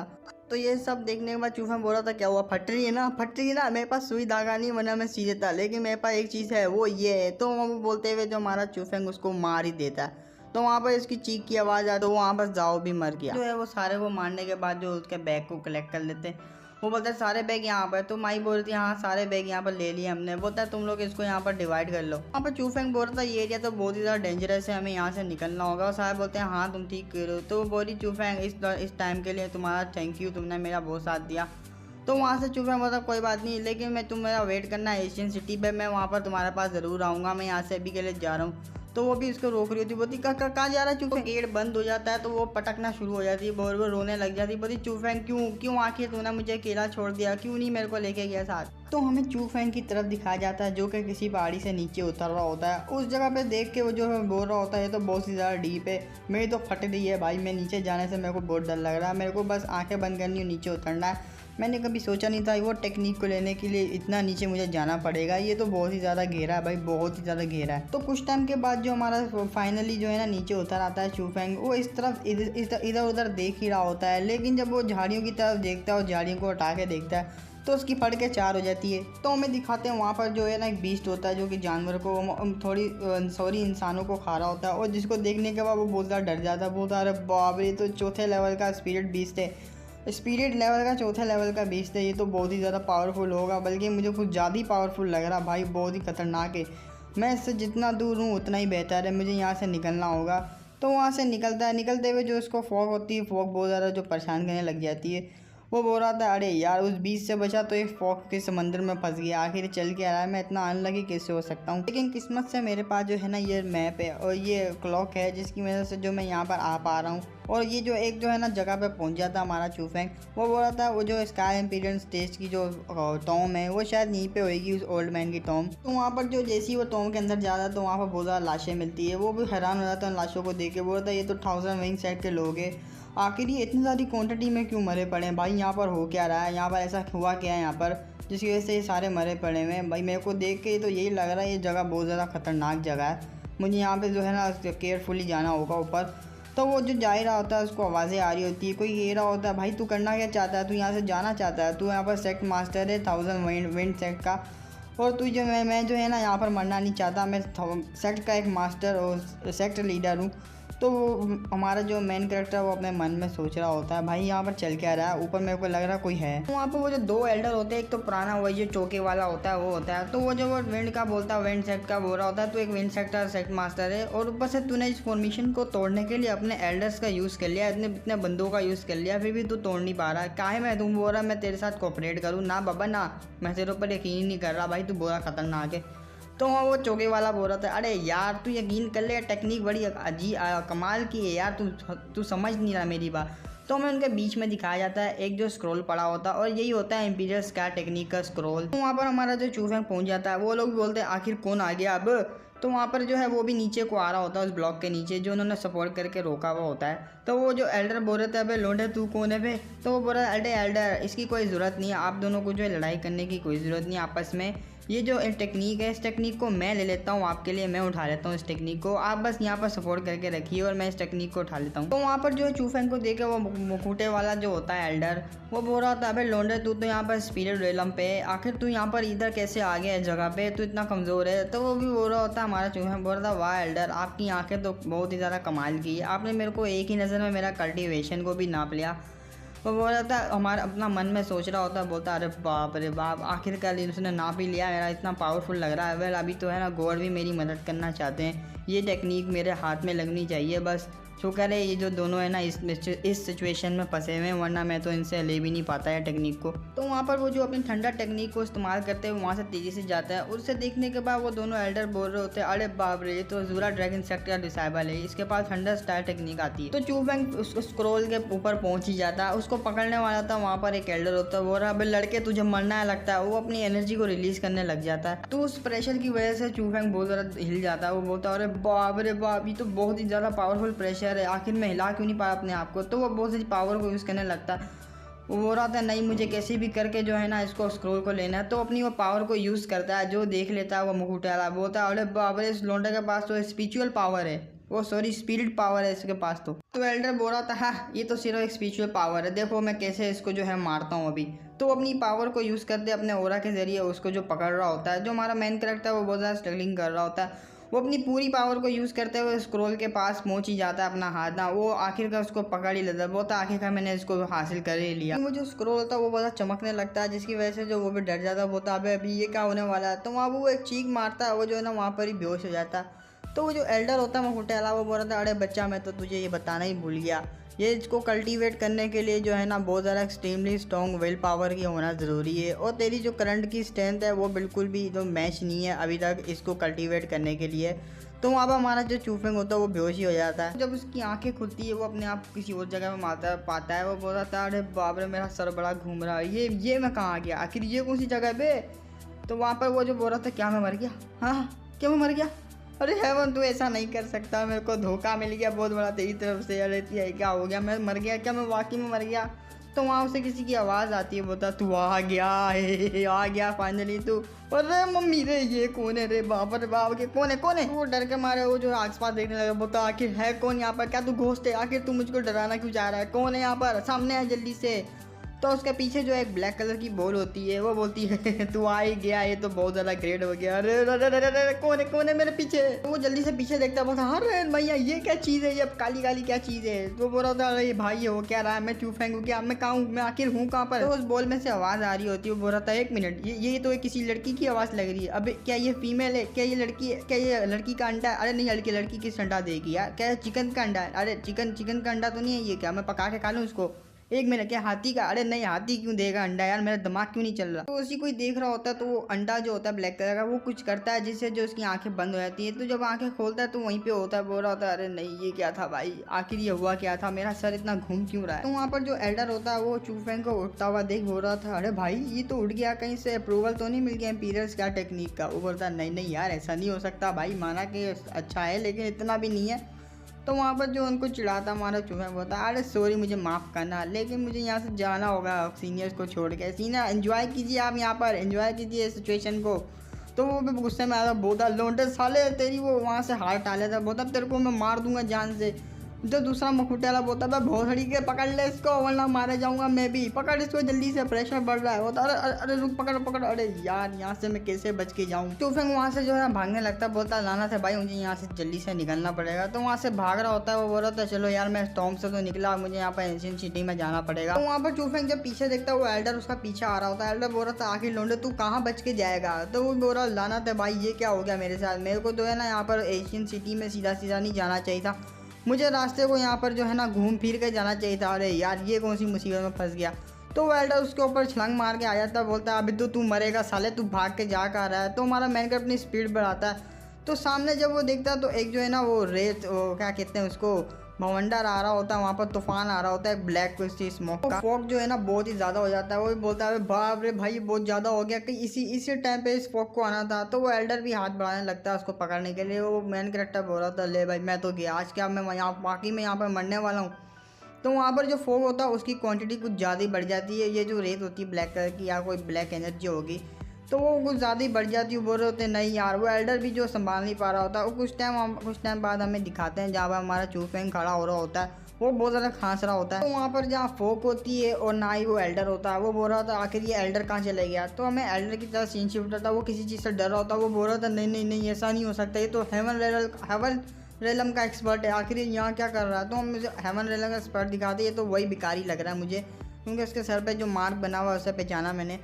तो ये सब देखने के बाद चूफा बोल रहा था क्या हुआ, फट रही है ना, फट रही है ना, मेरे पास सुई धागा नहीं वरना मैं सीधे था, लेकिन मेरे पास एक चीज़ है वो ये है। तो वो बोलते हुए जो हमारा चूफेंग उसको मार ही देता है। तो वहाँ पर इसकी चीख की आवाज़ आती, तो वहाँ पर जाओ भी मर गया। जो है वो सारे को मारने के बाद जो उसके बैग को कलेक्ट कर लेते हैं। वो बोलता है सारे बैग यहाँ पर। तो माई बोल रही है हाँ सारे बैग यहाँ पर ले लिए हमने। बोलता है तुम लोग इसको यहाँ पर डिवाइड कर लो। वहाँ पर चूफेंग बोल रहा था ये एरिया तो बहुत ही ज़्यादा डेंजरस है, हमें यहाँ से निकलना होगा। और सारे बोलते हैं हाँ तुम ठीक कर रहे हो। तो वो बोली चूफेंग इस टाइम के लिए तुम्हारा थैंक यू, तुमने मेरा बहुत साथ दिया। तो वहाँ से चूफेंग बोलता कोई बात नहीं, लेकिन मैं तुम मेरा वेट करना एशियन सिटी पे, मैं वहाँ पर तुम्हारे पास ज़रूर आऊँगा, मैं यहाँ से अभी के लिए जा रहा हूँ। तो वो भी उसको रोक रही होती, बोलती कहाँ जा रहा है चूफेंग। गेट बंद हो जाता है तो वो पटकना शुरू हो जाती है, वो रोने लग जाती है। बोलती चूफेंग क्यों आखिर तूने मुझे अकेला छोड़ दिया, क्यों नहीं मेरे को लेके गया साथ। तो हमें चूफेंग की तरफ दिखाया जाता है जो कि किसी पहाड़ी से नीचे उतर रहा होता है। उस जगह पे देख के वो जो है बोल रहा होता है ये तो बहुत ही ज़्यादा डीप है, मेरी तो फट रही है भाई, मैं नीचे जाने से मेरे को बहुत डर लग रहा है, मेरे को बस आँखें बंद करनी और नीचे उतरना है। मैंने कभी सोचा नहीं था वो टेक्निक को लेने के लिए इतना नीचे मुझे जाना पड़ेगा, ये तो बहुत ही ज़्यादा गहरा है भाई, बहुत ही ज़्यादा गहरा है। तो कुछ टाइम के बाद जो हमारा फाइनली जो है ना नीचे उतर आता है चूफेंग, वो इस तरफ इधर उधर देख ही रहा होता है, लेकिन जब वो झाड़ियों की तरफ देखता है और झाड़ियों को हटा के देखता है तो उसकी फट के चार हो जाती है। तो हमें दिखाते हैं वहाँ पर जो है ना एक बीस्ट होता है जो कि जानवर को थोड़ी इंसानों को खा रहा होता है, और जिसको देखने के बाद वो बहुत ज़्यादा डर जाता है। बोलता है अरे बाप रे, तो चौथे लेवल का स्पिरिट बीस्ट है, स्पिरिट लेवल का चौथे लेवल का बीस्ट है, ये तो बहुत ही ज़्यादा पावरफुल होगा, बल्कि मुझे कुछ ज़्यादा ही पावरफुल लग रहा भाई, बहुत ही खतरनाक है। मैं इससे जितना दूर हूँ उतना ही बेहतर है, मुझे यहाँ से निकलना होगा। तो वहाँ से निकलता है, निकलते हुए जो उसको फॉग होती है, फॉग बहुत ज़्यादा जो परेशान करने लग जाती है। वो बोल रहा था अरे यार उस बीच से बचा तो एक फॉग के समंदर में फंस गया, आखिर चल के आ रहा है, मैं इतना अनलकी कैसे हो सकता हूँ। लेकिन किस्मत से मेरे पास जो है ना ये मैप है और ये क्लॉक है, जिसकी वजह से जो मैं यहाँ पर आ पा रहा हूँ। और ये जो एक जो है ना जगह पे पहुँच जाता हमारा चूफेंग, वो बोल रहा था वो जो स्काई एम्पीरियन स्टेज की जो टॉम है वो शायद यहीं पे होएगी, उस ओल्ड मैन की टॉम। तो वहाँ पर जो जैसी वो टॉम के अंदर जाता है तो वहाँ पर बहुत ज़्यादा लाशें मिलती है। वो भी हैरान हो जाता है उन लाशों को देख के, बोल रहा था ये तो 1000 विंग सेट के लोग हैं, आखिर ये इतनी सारी क्वांटिटी में क्यों मरे पड़े हैं भाई, यहाँ पर हो क्या रहा है, यहाँ पर ऐसा हुआ क्या है यहाँ पर जिसकी वजह से ये सारे मरे पड़े हुए हैं। भाई मेरे को देख के तो यही लग रहा है ये जगह बहुत ज़्यादा ख़तरनाक जगह है, मुझे यहाँ पे जो है ना केयरफुली जाना होगा ऊपर। तो वो जो जा ही रहा होता है उसको आवाज़ें आ रही होती है, कोई कह रहा होता है भाई तू करना क्या चाहता है, तू यहाँ से जाना चाहता है, तू यहाँ पर सेक्ट मास्टर है 1000 विंड सेक्ट का, और तू जो मैं जो है ना यहाँ पर मरना नहीं चाहता, मैं सेक्ट का एक मास्टर और सेक्ट लीडर हूँ। तो हमारा जो मेन कैरेक्टर वो अपने मन में सोच रहा होता है भाई यहाँ पर चल क्या रहा है, ऊपर मेरे को लग रहा कोई है। तो वहाँ पर वो जो दो एल्डर होते हैं, एक तो पुराना वही जो चौके वाला होता है वो होता है, तो वो जो वो विंड का बोलता है विंड सेक्ट का बोल रहा होता है, तो एक विंड सेक्टर सेक्ट मास्टर है, और ऊपर से तूने इस फॉर्मेशन को तोड़ने के लिए अपने एल्डर्स का यूज़ कर लिया, इतने बंदों का यूज़ कर लिया, फिर भी तू तोड़ नहीं पा रहा है, काहे मैं तुम बोल रहा मैं तेरे साथ कोऑपरेट करूँ, ना बाबा ना, मैं तेरे ऊपर यकीन नहीं कर रहा भाई, तू बोला खतरनाक है। तो वो चौके वाला बोल रहा था अरे यार तू यकीन कर ले, टेक्निक बड़ी कमाल की है यार, तू समझ नहीं रहा मेरी बात। तो हमें उनके बीच में दिखाया जाता है एक जो स्क्रॉल पड़ा होता है, और यही होता है इंपीरियल स्काई टेक्निक का स्क्रॉल। तो वहाँ पर हमारा जो चूफेंग पहुँच जाता है, वो लोग भी बोलते हैं आखिर कौन आ गया अब। तो वहाँ पर जो है वो भी नीचे को आ रहा होता है, उस ब्लॉक के नीचे जो उन्होंने सपोर्ट करके रोका हुआ होता है। तो वो जो एल्डर बोल रहे थे अबे लोंडे तू कौन है बे, तो वो बोल रहा है अरे एल्डर इसकी कोई ज़रूरत नहीं है, आप दोनों को जो है लड़ाई करने की कोई ज़रूरत नहीं है आपस में, ये जो टेक्निक है इस टेक्निक को मैं ले लेता हूँ आपके लिए, मैं उठा लेता हूँ इस टेक्निक को, आप बस यहाँ पर सपोर्ट करके रखिए और मैं इस टेक्निक को उठा लेता हूँ। तो वहाँ पर जो चूफेंग को देखे वो मुकुटे वाला जो होता है एल्डर, वो बोल रहा था अबे लोंडे तू तो यहाँ पर स्पिरिट रेलम पे, आखिर तू यहाँ पर इधर कैसे आ गया इस जगह पे, तू इतना कमज़ोर है। तो वो भी बोल रहा होता है हमारा चूफेंग बोल रहा था वाह एल्डर आपकी आँखें तो बहुत ही ज़्यादा कमाल की, आपने मेरे को एक ही नज़र में मेरा कल्टिवेशन को भी नाप लिया। वो बोल रहा था हमारा अपना मन में सोच रहा होता, बोलता अरे बाप आखिरकार उसने नाप ही लिया, मेरा इतना पावरफुल लग रहा है। वेल अभी तो है ना गॉड भी मेरी मदद करना चाहते हैं, ये टेक्निक मेरे हाथ में लगनी चाहिए बस। शुक्र है ये जो दोनों है ना इस सिचुएशन में फंसे हुए हैं, वरना मैं तो इनसे ले भी नहीं पाता है टेक्निक को। तो वहाँ पर वो जो अपनी ठंडा टेक्निक को इस्तेमाल करते हुए वहाँ से तेज़ी से जाता है। और उसे देखने के बाद वो दोनों एल्डर बोल रहे होते हैं, अरे बाप रे, ये तो ज़ूरा ड्रैगन सेक्टर का डिसाइबल है, इसके पास थंडर स्टाइल टेक्निक आती है। तो चू फेंग उसको स्क्रोल के ऊपर पहुँच ही जाता है। उसको पकड़ने वाला था वहाँ पर एक एल्डर होता है, वो रहा, अबे लड़के तुझे मरना है लगता है। वो अपनी एनर्जी को रिलीज करने लग जाता है। तो उस प्रेशर की वजह से चू फेंग बहुत ज़्यादा हिल जाता है। वो बोलता है, अरे बाप रे बाप, ये तो बहुत ही ज़्यादा पावरफुल प्रेशर है, आखिर में हिला क्यों नहीं पाया अपने आप को। तो वो बहुत सारी पावर को यूज़ करने लगता है। वो बोल रहा था, नहीं मुझे कैसे भी करके जो है ना इसको स्क्रोल को लेना है। तो अपनी वो पावर को यूज़ करता है। जो देख लेता है वो मुँह उठाया, बोलता है, अरे बाप रे, इस लोंडे के पास तो स्पिरिचुअल पावर है, वो सॉरी स्पिरिट पावर है इसके पास। तो एल्डर बोल रहा था, हाँ ये तो सिर्फ एक स्पिरिचुअल पावर है, देखो मैं कैसे इसको जो है मारता हूँ अभी। तो अपनी पावर को यूज़ करते अपने ओरा के ज़रिए उसको जो पकड़ रहा होता है। जो हमारा मेन कैरेक्टर है वो बहुत ज़्यादा स्ट्रगलिंग कर रहा होता है। वो अपनी पूरी पावर को यूज़ करते हुए स्क्रोल के पास पहुंच ही जाता है अपना हाथ ना। वो आखिरकार उसको पकड़ ही लेता है, बहुत आखिरकार मैंने इसको हासिल कर ही लिया। वो जो स्क्रोल होता है वो बहुत चमकने लगता है, जिसकी वजह से जो वो भी डर जाता है, बोलता है अभी ये क्या होने वाला है। तो वहाँ वो एक चीख मारता है, वो जो है ना वहाँ पर ही बेहोश हो जाता है। तो वो जो एल्डर होता है वो होटल वो बोल रहा था, अरे बच्चा मैं तो तुझे ये बताना ही भूल गया, ये इसको कल्टीवेट करने के लिए जो है ना बहुत ज़्यादा एक्सट्रीमली स्ट्रॉन्ग विल पावर की होना ज़रूरी है। और तेरी जो करंट की स्ट्रेंथ है वो बिल्कुल भी जो मैच नहीं है अभी तक इसको कल्टीवेट करने के लिए। तो वहाँ पर हमारा जो चू फेंग होता है वो बेहोश ही हो जाता है। जब उसकी आंखें खुलती है वो अपने आप किसी और जगह में पाता है। वो बोल रहा था, अरे बाप रे मेरा सर बड़ा घूम रहा है, ये मैं कहाँ आ गया, आखिर ये कौन सी जगह पे। तो वहाँ पर वो जो बोल रहा था, क्या मैं मर गया, हाँ क्या मैं मर गया, अरे हेवन तू ऐसा नहीं कर सकता, मेरे को धोखा मिल गया बहुत बड़ा तेरी तरफ से, अरे क्या हो गया, मैं मर गया क्या, मैं वाकई में मर गया। तो वहाँ उसे किसी की आवाज़ आती है, बोलता तू आ गया है, आ गया फाइनली तू। अरे मम्मी रे ये कौन है रे, बाप रे बाप के कौन है। वो डर के मारे वो जो आसपास देखने लगा, बोलता आखिर है कौन यहाँ पर, क्या तू घोस्ट है, आखिर तू मुझको डराना क्यों चाह रहा है, कौन है यहाँ पर, सामने आ जल्दी से। तो उसके पीछे जो एक ब्लैक कलर की बॉल होती है वो बोलती है तू आ ही गया, ये तो बहुत ज़्यादा ग्रेट हो गया, अरे अरे कौन है मेरे पीछे। तो वो जल्दी से पीछे देखता बोलता, अरे भैया ये क्या चीज़ है, ये काली काली क्या चीज़ है। तो बोल रहा था, अरे भाई ये हो क्या रहा है, मैं चू फेंक हूँ क्या, मैं कहाँ हूँ, मैं आखिर हूँ कहाँ पर। तो उस बॉल में से आवाज़ आ रही होती है। वो बोल रहा था, एक मिनट, ये तो किसी लड़की की आवाज़ लग रही है, अब क्या ये फीमेल है, क्या ये लड़की है, क्या ये लड़की का अंडा है, अरे नहीं लड़की किस अंडा देगी यार, क्या चिकन का अंडा है, अरे चिकन का अंडा तो नहीं है ये, क्या मैं पका के खा लूँ उसको, एक मिनट क्या हाथी का, अरे नहीं हाथी क्यों देगा अंडा यार, मेरा दिमाग क्यों नहीं चल रहा। तो उसी कोई देख रहा होता है। तो वो अंडा जो होता है ब्लैक कलर का वो कुछ करता है जिससे जो उसकी आंखें बंद हो जाती है। तो जब आंखें खोलता है तो वहीं पे होता है, बोल रहा होता है, अरे नहीं ये क्या था भाई, आखिर ये हुआ क्या था, मेरा सर इतना घूम क्यों रहा है। तो वहाँ पर जो एल्डर होता है वो चू फेंग को उठता हुआ देख बोल रहा था, अरे भाई ये तो उठ गया, कहीं से अप्रूवल तो नहीं मिल गया एम्पीरियर्स क्या टेक्निक का। वो बोलता नहीं यार ऐसा नहीं हो सकता भाई, माना कि अच्छा है लेकिन इतना भी नहीं है। तो वहाँ पर जो उनको चिढ़ाता हमारा चूहा होता है, अरे सॉरी मुझे माफ़ करना, लेकिन मुझे यहाँ से जाना होगा सीनियर्स को छोड़ के। सीनियर एंजॉय कीजिए, आप यहाँ पर एंजॉय कीजिए सिचुएशन को। तो वो भी गुस्से में आया, बोलता लोंडे साले तेरी, वो वहाँ से हार टाले था, बोलता तेरे को मैं मार दूंगा जान से। जो दूसरा मखुटेला बोलता है, भोसड़ी के पकड़ ले इसको वरना मारे जाऊंगा मैं भी, पकड़ इसको जल्दी से, प्रेशर बढ़ रहा है। होता अरे रुक, पकड़, अरे यार यहाँ से मैं कैसे बच के जाऊँ। तो फिर वहाँ से जो है भागने लगता, बोलता लाना था भाई मुझे यहाँ से जल्दी से निकलना पड़ेगा। तो वहाँ से भाग रहा होता है। वो बोल रहा था चलो यार मैं स्टॉर्म से तो निकला, मुझे यहाँ पर एंशिएंट सिटी में जाना पड़ेगा। तो वहाँ पर चूफेंग जब पीछे देखता है वो एल्डर उसका पीछे आ रहा होता है। एल्डर बोल रहा था आखिर लोंडे तू कहाँ बच के जाएगा। तो वो बोल रहा लाना था भाई ये क्या हो गया मेरे साथ, मेरे को तो है ना यहाँ पर एशियन सिटी में सीधा नहीं जाना चाहिए था, मुझे रास्ते को यहाँ पर जो है ना घूम फिर के जाना चाहिए था। अरे यार ये कौन सी मुसीबत में फंस गया। तो वो एल्डर उसके ऊपर छलांग मार के आ जाता है, बोलता है अभी तो तू मरेगा साले, तू भाग के जा कर रहा है। तो हमारा मैन अपनी स्पीड बढ़ाता है। तो सामने जब वो देखता है तो एक जो है ना वो रेत, वो क्या कहते हैं उसको, भवंडर आ रहा होता है, वहाँ पर तूफान आ रहा होता है ब्लैक स्मोक का। फॉग जो है ना बहुत ही ज़्यादा हो जाता है। वो भी बोलता है बाप रे भाई बहुत ज़्यादा हो गया, कि इसी टाइम पे इस फॉग को आना था। तो वो एल्डर भी हाथ बढ़ाने लगता है उसको पकड़ने के लिए। वो मेन कैरेक्टर बोल रहा था ले भाई मैं तो गया, आज क्या मैं यहाँ बाकी में यहाँ पर मरने वाला हूँ। तो वहाँ पर जो फॉग होता है उसकी क्वांटिटी कुछ ज़्यादा ही बढ़ जाती है। ये जो रेत होती है ब्लैक कलर की या कोई ब्लैक एनर्जी होगी तो वो कुछ ज़्यादा ही बढ़ जाती है। बोल रहे होते नहीं यार, वो एल्डर भी जो संभाल नहीं पा रहा होता। वो कुछ टाइम बाद हमें दिखाते हैं जहाँ पर हमारा चूफेंग खड़ा हो रहा होता है, वो बहुत ज़्यादा खांस रहा होता है। तो वहाँ पर जहाँ फोक होती है और ना ही वो एल्डर होता है, वो बोल रहा था आखिर ये एल्डर कहाँ चले गया। तो हमें एल्डर की तरह सीन शिफ्ट होता है, वो किसी चीज़ से डर रहा होता है। वो बोल रहा था नहीं ऐसा नहीं हो सकता, ये तो हेवन रेलम का एक्सपर्ट है, आखिर यहाँ क्या कर रहा है। तो हम मुझे हेवन रेलम का एक्सपर्ट दिखाते, ये तो वही भिखारी लग रहा है मुझे, क्योंकि उसके सर पे जो मार्क बना हुआ है उसे पहचाना मैंने।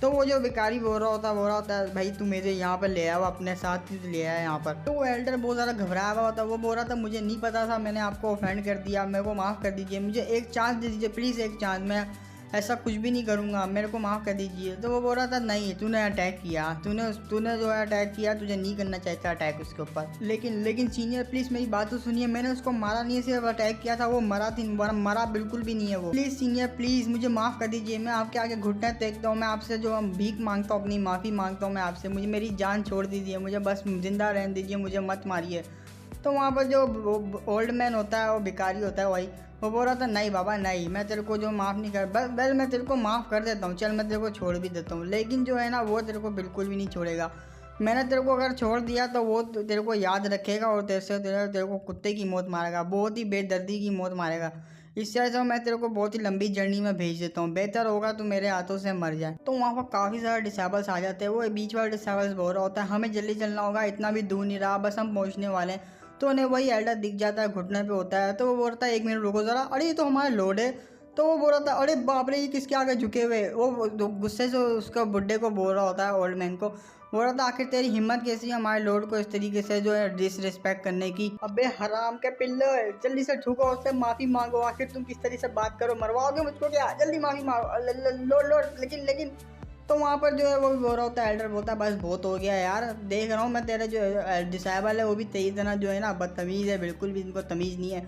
तो वो जो भिखारी बोल रहा होता है भाई तू मुझे यहाँ पर ले आओ अपने साथ ही ले आया यहाँ पर। तो वो एल्डर बहुत ज़्यादा घबराया हुआ होता है, वो बोल रहा था मुझे नहीं पता था, मैंने आपको ऑफेंड कर दिया, मेरे को माफ़ कर दीजिए, मुझे एक चांस दे दीजिए प्लीज़, एक चांस, मैं ऐसा कुछ भी नहीं करूँगा, मेरे को माफ़ कर दीजिए। तो वो बोल रहा था नहीं तूने अटैक किया, तूने जो है अटैक किया, तुझे नहीं करना चाहिए था अटैक उसके ऊपर। लेकिन सीनियर प्लीज़ मेरी बात तो सुनिए, मैंने उसको मारा नहीं है, सिर्फ अटैक किया था, वो मरा बिल्कुल भी नहीं है वो। प्लीज़ सीनियर प्लीज़ मुझे माफ़ कर दीजिए, मैं आपके आगे घुटने टेकता हूँ, मैं आपसे जो भीख मांगता हूँ, अपनी माफ़ी मांगता हूँ मैं आपसे, मुझे मेरी जान छोड़ दीजिए, मुझे बस जिंदा रहने दीजिए, मुझे मत मारिए। तो वहाँ पर जो ओल्ड मैन होता है, वो भिखारी होता है वही, वो बोल रहा था नहीं बाबा नहीं, मैं तेरे को जो माफ़ नहीं कर, बस मैं तेरे को माफ़ कर देता हूँ, चल मैं तेरे को छोड़ भी देता हूँ, लेकिन जो है ना वो तेरे को बिल्कुल भी नहीं छोड़ेगा। मैंने तेरे को अगर छोड़ दिया तो वो तेरे को याद रखेगा और तेरे को कुत्ते की मौत मारेगा, बहुत ही बेदर्दी की मौत मारेगा। इससे अच्छा मैं तेरे को बहुत ही लंबी जर्नी में भेज देता हूँ, बेहतर होगा तू मेरे हाथों से मर जाए। तो वहाँ पर काफ़ी सारे डिसेबल्स आ जाते हैं, वो बीच वाले डिसेबल्स बोल रहा होता है हमें जल्दी चलना होगा, इतना भी दूर नहीं रहा, बस हम पहुँचने वाले हैं। तो उन्हें वही एल्डर दिख जाता है, घुटने पे होता है, तो वो बोलता है 1 मिनट रुको ज़रा, अरे ये तो हमारे लोड है। तो वो बोल रहा था अरे बाप रे ये किसके आगे झुके हुए, वो गुस्से से उसका बुड्ढे को बोल रहा होता है, ओल्ड मैन को बोल रहा था आखिर तेरी हिम्मत कैसी है हमारे लोड को इस तरीके से जो है डिसरिस्पेक्ट करने की। अबे हराम के पिल्लो, जल्दी से ठुको, उससे माफ़ी मांगो, आखिर तुम किस तरीके से बात करो, मरवाओगे मुझको क्या, जल्दी माफ़ी मांगो लोड। लेकिन तो वहाँ पर जो है वो भी बोल रहा होता है, एल्डर बोलता है बस बहुत हो गया यार, देख रहा हूँ मैं तेरे जो डिसेबल है वो भी तेरी तरह जो है ना बदतमीज़ है, बिल्कुल भी इनको तमीज़ नहीं है।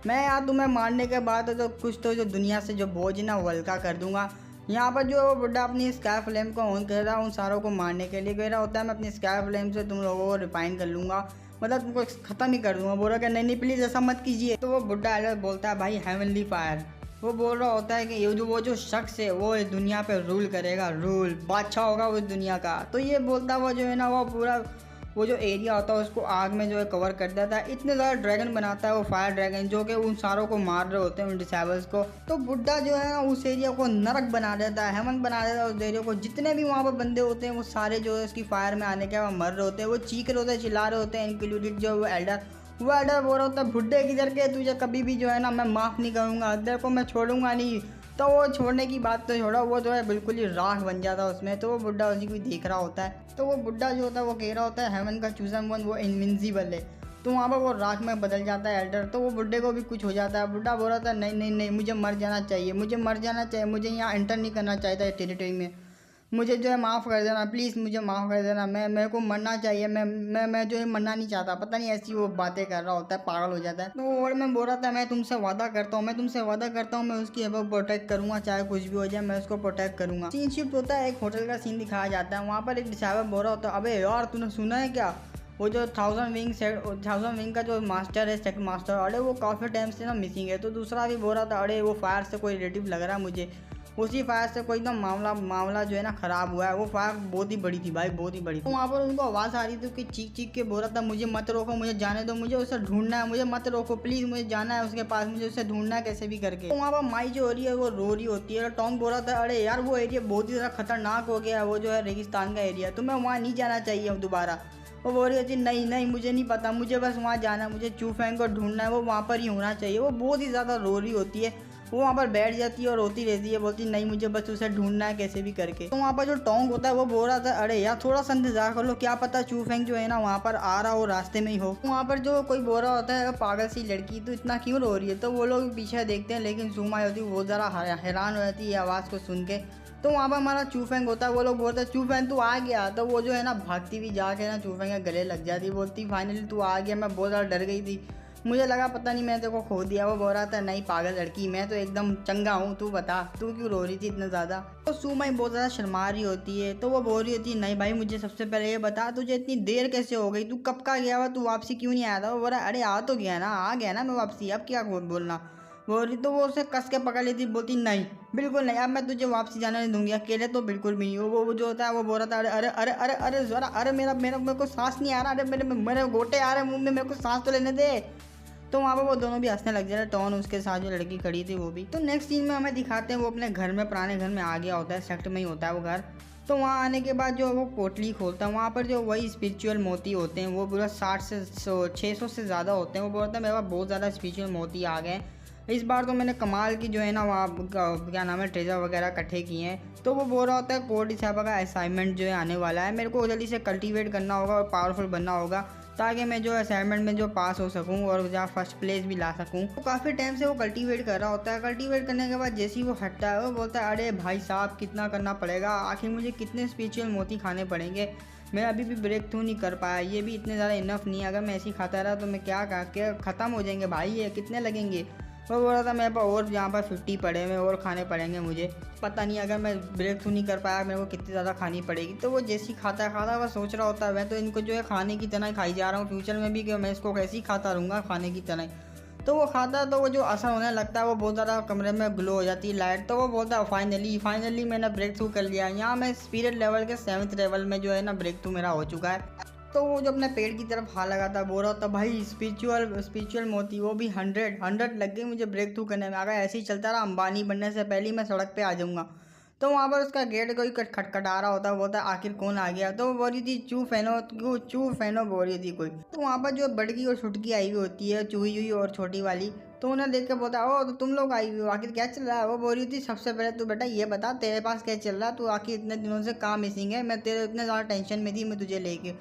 मैं यार तुम्हें मारने के बाद तो कुछ तो जो दुनिया से जो बोझ ना वो हल्का कर दूंगा। यहाँ पर जो बुढ़ा अपनी स्काई फ्लेम को ऑन कर रहा है, उन सारों को मारने के लिए कह रहा होता है मैं अपनी स्काई फ्लेम से तुम लोगों को रिफाइन कर लूँगा, मतलब तुमको ख़त्म ही कर दूंगा। बोल रहा कि नहीं प्लीज़ ऐसा मत कीजिए। तो वो बुढ़ा एल्डर बोलता है भाई हेवनली फायर, वो बोल रहा होता है कि ये वो जो शख्स है वो इस दुनिया पे रूल करेगा, रूल बादशाह होगा वो इस दुनिया का। तो ये बोलता हुआ जो है ना वो पूरा वो जो एरिया होता है उसको आग में जो है कवर कर देता है, इतने ज़्यादा ड्रैगन बनाता है वो फायर ड्रैगन, जो कि उन सारों को मार रहे होते हैं उन डिसेबल्स को। तो बुड्ढा जो है ना उस एरिया को नरक बना देता है, हेवन बना देता है उस एरिया को, जितने भी वहाँ पर बंदे होते हैं वो सारे जो है उसकी फायर में आने के बाद मर रहे होते हैं, वो चीख रहे होते हैं, चिल्ला रहे होते हैं, इंक्लूडेड जो वो एल्डर बोल रहा होता है बुड्ढे किधर के, तुझे कभी भी जो है ना मैं माफ़ नहीं करूँगा, तेरे को मैं छोड़ूंगा नहीं। तो वो छोड़ने की बात तो छोड़ो, वो जो है बिल्कुल ही राख बन जाता है उसमें। तो वो बुड्ढा उसी को देख रहा होता है, तो वो बुड्ढा जो होता है वो कह रहा होता है हेवन का चूजन वन वो इनविंसिबल है। तो वहाँ पर वो राख में बदल जाता है एल्डर। तो वो बुड्ढे को भी कुछ हो जाता है, बुड्ढा बोल रहा था नहीं मुझे मर जाना चाहिए, मुझे यहाँ एंटर नहीं करना चाहिए टेरिटरी में, मुझे जो है माफ़ कर देना प्लीज़, मुझे माफ़ कर देना, मेरे को मरना चाहिए, मैं जो है मरना नहीं चाहता। पता नहीं ऐसी वो बातें कर रहा होता है, पागल हो जाता है। तो और मैं बोल रहा था मैं तुमसे वादा करता हूँ मैं उसकी अब प्रोटेक्ट करूँगा, चाहे कुछ भी हो जाए मैं उसको प्रोटेक्ट करूँगा। सीन शिफ्ट होता है, एक होटल का सीन दिखाया जाता है। वहाँ पर एक डिसाइवर बोल रहा होता है अबे यार तूने सुना है क्या, वो जो 1000 विंग का जो मास्टर है सेकंड मास्टर, अरे वो काफ़ी टाइम से ना मिसिंग है। तो दूसरा भी बोल रहा था अरे वो फायर से कोई रिलेटिव लग रहा है मुझे, उसी फायर से कोई एकदम मामला जो है ना ख़राब हुआ है। वो फायर बहुत ही बड़ी थी भाई, बहुत ही बड़ी थी। तो वहाँ पर उनको आवाज़ आ रही थी कि चीख के बोल रहा था मुझे मत रोको, मुझे जाने दो, मुझे उसे ढूंढना है, मुझे मत रोको प्लीज़, मुझे जाना है उसके पास, मुझे उसे ढूंढना है कैसे भी करके। तो वहाँ पर माई जो हो रही है वो रो रही होती है। टॉम बोल रहा था अरे यार वो एरिया बहुत ही ज़्यादा खतरनाक हो गया है, वो जो है रेगिस्तान का एरिया, तो मैं वहाँ नहीं जाना चाहिए दोबारा। वो बोल रही होती नहीं मुझे नहीं पता, मुझे बस वहाँ जाना है, मुझे चूफैंग को ढूंढना है, वो वहाँ पर ही होना चाहिए। वो बहुत ही ज़्यादा रो रही होती है, वो वहाँ पर बैठ जाती है और रोती रहती है, बोलती नहीं मुझे बस उसे ढूंढना है कैसे भी करके। तो वहाँ पर जो टोंग होता है वो बोल रहा था अरे यार थोड़ा सा इंतजार कर लो, क्या पता चूफैंग जो है ना वहाँ पर आ रहा हो, रास्ते में ही हो। तो वहाँ पर जो कोई बोल रहा होता है पागल सी लड़की तो इतना क्यों रो रही है, तो वो लोग पीछे देखते हैं, लेकिन सुमा होती है वो ज़रा हैरान हो जाती है आवाज़ को सुन के। तो वहाँ पर हमारा चूफैंग होता है, वो लोग बोलते हैं चूफैंग तू आ गया। तो वो जो है ना भागती हुई जाके ना चूफैंग के गले लग जाती, बोलती फाइनली तू आ गया, मैं बहुत ज़्यादा डर गई थी, मुझे लगा पता नहीं मैंने तेरे को खो दिया। वो बोल रहा था नहीं पागल लड़की, मैं तो एकदम चंगा हूँ, तू बता तू क्यों रो रही थी इतना ज़्यादा। तो सुमाई बहुत ज़्यादा शर्मा रही होती है। तो वो बोल रही होती है नहीं भाई मुझे सबसे पहले ये बता तुझे इतनी देर कैसे हो गई, तू कब का गया हुआ, तू वापसी क्यों नहीं आया था। वो बोल रहा अरे आ तो गया ना, आ गया ना मैं वापसी, अब क्या बोलना। बोल रही तो वो उसे कस के पकड़ लेती, बोलती नहीं बिल्कुल नहीं, अब मैं तुझे वापसी जाने नहीं दूंगी, अकेले तो बिल्कुल भी नहीं। वो जो होता है वो बोल रहा था अरे अरे अरे अरे अरे जरा अरे मेरे को सांस नहीं आ रहा, अरे मेरे गोटे आ रहे मुंह में, मेरे को सांस तो लेने दे। तो वहाँ पर वो दोनों भी हंसने लग जाते, टॉन उसके साथ जो लड़की खड़ी थी वो भी। तो नेक्स्ट सीन में हमें दिखाते हैं वो अपने घर में, पुराने घर में आ गया होता है, सेक्ट में ही होता है वो घर। तो वहाँ आने के बाद जो वो पोटली खोलता है, वहाँ पर जो वही स्पिरिचुअल मोती होते हैं वो पूरा 60 से 600 से ज़्यादा होते हैं। वो बोलता है मेरे पास बहुत ज़्यादा स्पिरिचुअल मोती आ गए, इस बार तो मैंने कमाल की जो है ना वहाँ क्या नाम है ट्रेजर वगैरह इकट्ठे किए हैं। तो वो बोल रहा होता है कोड साहब का असाइनमेंट जो है आने वाला है, मेरे को जल्दी से कल्टीवेट करना होगा और पावरफुल बनना होगा ताकि मैं जो असाइनमेंट में जो पास हो सकूं और जहाँ फर्स्ट प्लेस भी ला सकूं। तो काफ़ी टाइम से वो कल्टीवेट कर रहा होता है। कल्टीवेट करने के बाद जैसे ही वो हटता है वो बोलता है अरे भाई साहब कितना करना पड़ेगा, आखिर मुझे कितने स्पिरिचुअल मोती खाने पड़ेंगे, मैं अभी भी ब्रेक थ्रू नहीं कर पाया, ये भी इतने ज़्यादा इनफ नहीं है, अगर मैं ऐसे ही खाता रहा तो मैं क्या ख़त्म हो जाएंगे भाई, ये कितने लगेंगे। वो बोल रहा था मेरे पास और यहाँ पर 50 पड़े हुए और खाने पड़ेंगे मुझे, पता नहीं अगर मैं ब्रेक थ्रू नहीं कर पाया मेरे को कितनी ज़्यादा खानी पड़ेगी। तो वो जैसे ही खाता वह सोच रहा होता है मैं तो इनको जो है खाने की तरह खाई जा रहा हूँ फ्यूचर में भी, कि मैं इसको कैसे ही खाता रहूँगा खाने की तरह। तो वो खाता है तो वो जो असर होने लगता है वो बहुत ज़्यादा कमरे में ग्लो हो जाती है लाइट। तो वो बोलता है फाइनली मैंने ब्रेक थ्रू कर लिया। यहाँ मैं स्पिरिट लेवल के 7th लेवल में जो है ना ब्रेक थ्रू मेरा हो चुका है। तो वो जो अपने पेड़ की तरफ हाथ लगाता बोल रहा था भाई स्पिरिचुअल मोती वो भी 100 लग गई मुझे ब्रेक थ्रू करने में, अगर ऐसे ही चलता रहा अंबानी बनने से पहले ही मैं सड़क पे आ जाऊँगा। तो वहाँ पर उसका गेट कोई खटखटा रहा होता है, बोलता है आखिर कौन आ गया। तो वो बोल रही थी चू फैनो बोल रही थी कोई। तो वहाँ पर जो बड़की और छुटकी आई हुई होती है, चूही और छोटी वाली, तो उन्हें देख के बोलता ओ तो तुम लोग आई हुई हो, आखिर क्या चल रहा है। वो बोल रही थी सबसे पहले तू बेटा ये बता तेरे पास क्या चल रहा है, तू आखिर इतने दिनों से कहाँ मिसिंग है, मैं तेरे इतने ज़्यादा टेंशन में थी मैं तुझे लेके।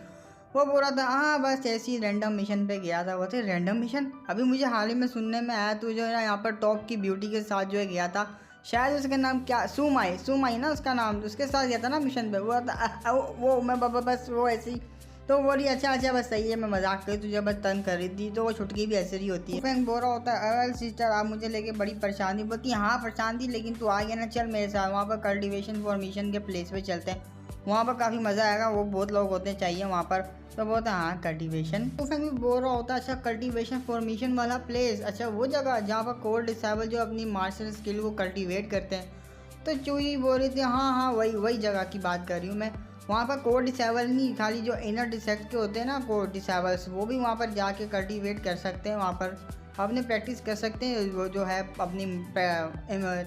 वो बोल रहा था हाँ बस ऐसे ही रैंडम मिशन पे गया था। वो थे रैंडम मिशन, अभी मुझे हाल ही में सुनने में आया तू जो है ना यहाँ पर टॉप की ब्यूटी के साथ जो है गया था, शायद उसका नाम क्या सुमाई ना उसका नाम, उसके साथ गया था ना मिशन पे। वो मैं बाबा बस वो ऐसे ही। तो वो बोली अच्छा बस सही है मैं मजाक करी तुझे बस तंग कर रही थी। तो वो छुटकी भी ऐसे ही होती है। फ्रेंड बोल रहा होता है अरे सिस्टर आप मुझे लेके बड़ी परेशान थी। बोलती हाँ परेशान थी लेकिन तू आ गया ना, चल मेरे साथ वहाँ पर कल्टीवेशन फॉर्मेशन के प्लेस पे चलते हैं, वहाँ पर काफ़ी मज़ा आएगा, वो बहुत लोग होते चाहिए वहाँ पर। तो बोलता है हाँ कल्टीवेशन। तो फ्रेंड भी बोल रहा होता है अच्छा कल्टीवेशन फॉर्मेशन वाला प्लेस, अच्छा वो जगह जहाँ पर कोर डिसेबल जो अपनी मार्शल स्किल को कल्टीवेट करते हैं। तो चूही बोल रही थी हाँ वही जगह की बात कर रही हूँ मैं। वहाँ पर कोर डिसेबल नहीं, खाली जो इनर डिसेक्ट के होते हैं ना कोर डिसेबल्स, वो भी वहाँ पर जाके कल्टीवेट कर सकते हैं, वहाँ पर अपने प्रैक्टिस कर सकते हैं वो जो है अपनी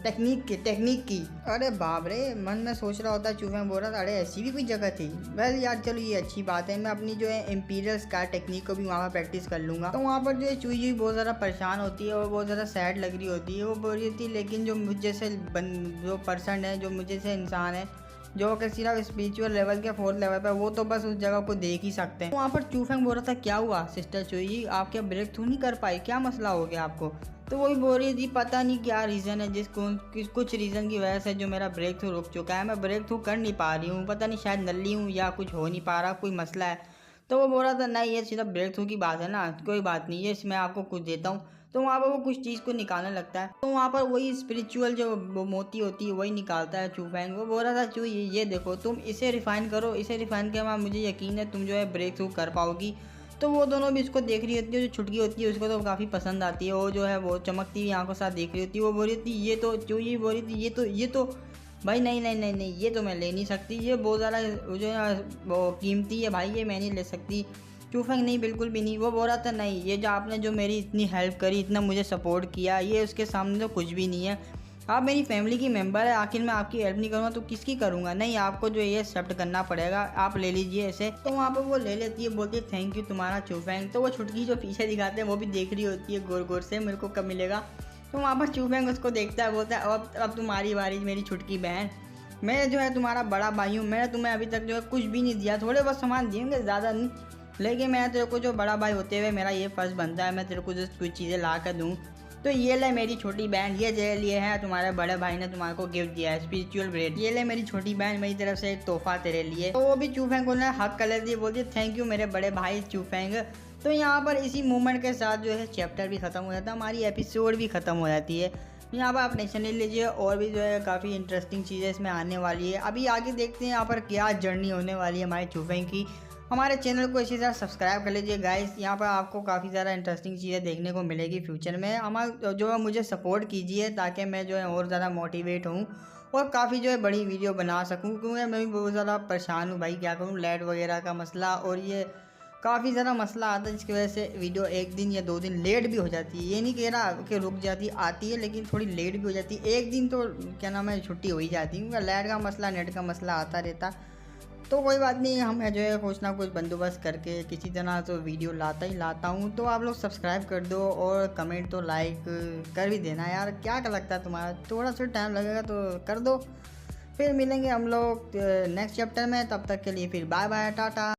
टेक्निक की। अरे बाप रे, मन में सोच रहा होता है चूहे बोल रहा था अरे ऐसी भी कोई जगह थी। वेल यार चलो ये अच्छी बात है, मैं अपनी जो है इम्पीरियल स्कार टेक्निक को भी वहाँ पर प्रैक्टिस कर लूँगा। तो वहाँ पर जो है चूही बहुत ज़्यादा परेशान होती है और बहुत ज़्यादा सैड लग रही होती है। वो बोल रही थी लेकिन जो मुझे से जो पर्सन है, जो मुझे से इंसान है जो कि सिर्फ स्पिरिचुअल लेवल के 4th लेवल पर, वो तो बस उस जगह को देख ही सकते हैं। वहाँ पर चूफेंग बोल रहा था क्या हुआ सिस्टर चूही, आप क्या ब्रेक थ्रू नहीं कर पाई, क्या मसला हो गया आपको। तो वही बोल रही थी पता नहीं क्या रीज़न है, कुछ रीज़न की वजह से जो मेरा ब्रेक थ्रू रुक चुका है, मैं ब्रेक थ्रू कर नहीं पा रही हूँ, पता नहीं शायद नल्ली हूँ या कुछ हो नहीं पा रहा, कोई मसला है। तो वो बोल रहा था नहीं ये सिर्फ ब्रेक थ्रू की बात है ना, कोई बात नहीं, ये मैं आपको कुछ देता हूँ। तो वहाँ पर वो कुछ चीज़ को निकालने लगता है। तो वहाँ पर वही स्पिरिचुअल जो वो मोती होती है वही निकालता है चूफेंग। वो बोल रहा था चू ये देखो तुम इसे रिफ़ाइन करो, इसे रिफ़ाइन के बाद मुझे यकीन है तुम जो है ब्रेक थ्रू कर पाओगी। तो वो दोनों भी इसको देख रही होती है, जो छुटकी होती है उसको तो काफ़ी पसंद आती है, वो जो है वो चमकती हुई आंखों के साथ देख रही होती है। वो बोल रही थी ये तो चूही बोल रही थी ये तो भाई नहीं ये तो मैं ले नहीं सकती, ये बहुत ज़्यादा जो है वो कीमती है भाई, ये मैं नहीं ले सकती। चूफेंग नहीं बिल्कुल भी नहीं। वो बोल रहा था नहीं ये जो आपने जो मेरी इतनी हेल्प करी, इतना मुझे सपोर्ट किया, ये उसके सामने तो कुछ भी नहीं है, आप मेरी फैमिली की मेंबर है, आखिर मैं आपकी हेल्प नहीं करूँगा तो किसकी करूँगा, नहीं आपको जो ये एक्सेप्ट करना पड़ेगा, आप ले लीजिए ऐसे। तो वहाँ पर वो ले लेती है, बोलती है थैंक यू तुम्हारा चूफेंग। तो वो छुटकी जो पीछे दिखाते हैं वो भी देख रही होती है गौर से मेरे को कब मिलेगा। तो वहाँ पर चूफेंग उसको देखता है, बोलता है अब तुम्हारी बारी मेरी छुटकी बहन, मैं जो है तुम्हारा बड़ा भाई हूँ, मैंने तुम्हें अभी तक जो है कुछ भी नहीं दिया, थोड़े बहुत सामान दिए होंगे ज़्यादा नहीं, लेकिन मैं तेरे को जो बड़ा भाई होते हुए मेरा ये फ़र्ज़ बनता है मैं तेरे को जस्ट कुछ चीज़ें ला कर दूँ। तो ये ले मेरी छोटी बहन, ये तेरे लिए है, तुम्हारे बड़े भाई ने तुम्हारे को गिफ्ट दिया है स्पिरिचुअल ब्रेड, ये ले मेरी छोटी बहन मेरी तरफ से एक तोहफा तेरे लिए। तो वो भी चूफेंग को ने हक कर लेती है, बोलती है थैंक यू मेरे बड़े भाई चूफेंग। तो यहाँ पर इसी मूवमेंट के साथ जो है चैप्टर भी ख़त्म हो जाता है, हमारी एपिसोड भी ख़त्म हो जाती है। यहाँ पर आप टेंशन ले लीजिए, और भी जो है काफ़ी इंटरेस्टिंग चीज़ें इसमें आने वाली है। अभी आगे देखते हैं यहाँ पर क्या जर्नी होने वाली है हमारे चूफेंग की। हमारे चैनल को इसी तरह सब्सक्राइब कर लीजिए गाइस, यहाँ पर आपको काफ़ी ज़्यादा इंटरेस्टिंग चीज़ें देखने को मिलेगी फ्यूचर में। हमारा जो है मुझे सपोर्ट कीजिए ताकि मैं जो है और ज़्यादा मोटिवेट हूँ और काफ़ी जो है बड़ी वीडियो बना सकूँ, क्योंकि मैं भी बहुत ज़्यादा परेशान हूँ भाई, क्या करूँ, लाइट वगैरह का मसला और ये काफ़ी ज़्यादा मसला आता है, जिसकी वजह से वीडियो 1 दिन या 2 दिन लेट भी हो जाती है। ये नहीं कह रहा कि रुक जाती आती है, लेकिन थोड़ी लेट भी हो जाती है, 1 दिन तो क्या नाम है छुट्टी हो ही जाती है, क्योंकि लाइट का मसला नेट का मसला आता रहता। तो कोई बात नहीं, हमें जो है कुछ ना कुछ बंदोबस्त करके किसी तरह तो वीडियो लाता ही लाता हूँ। तो आप लोग सब्सक्राइब कर दो और कमेंट तो लाइक कर भी देना यार, क्या लगता है तुम्हारा, थोड़ा सा टाइम लगेगा तो कर दो। फिर मिलेंगे हम लोग नेक्स्ट चैप्टर में, तब तक के लिए फिर बाय बाय टाटा।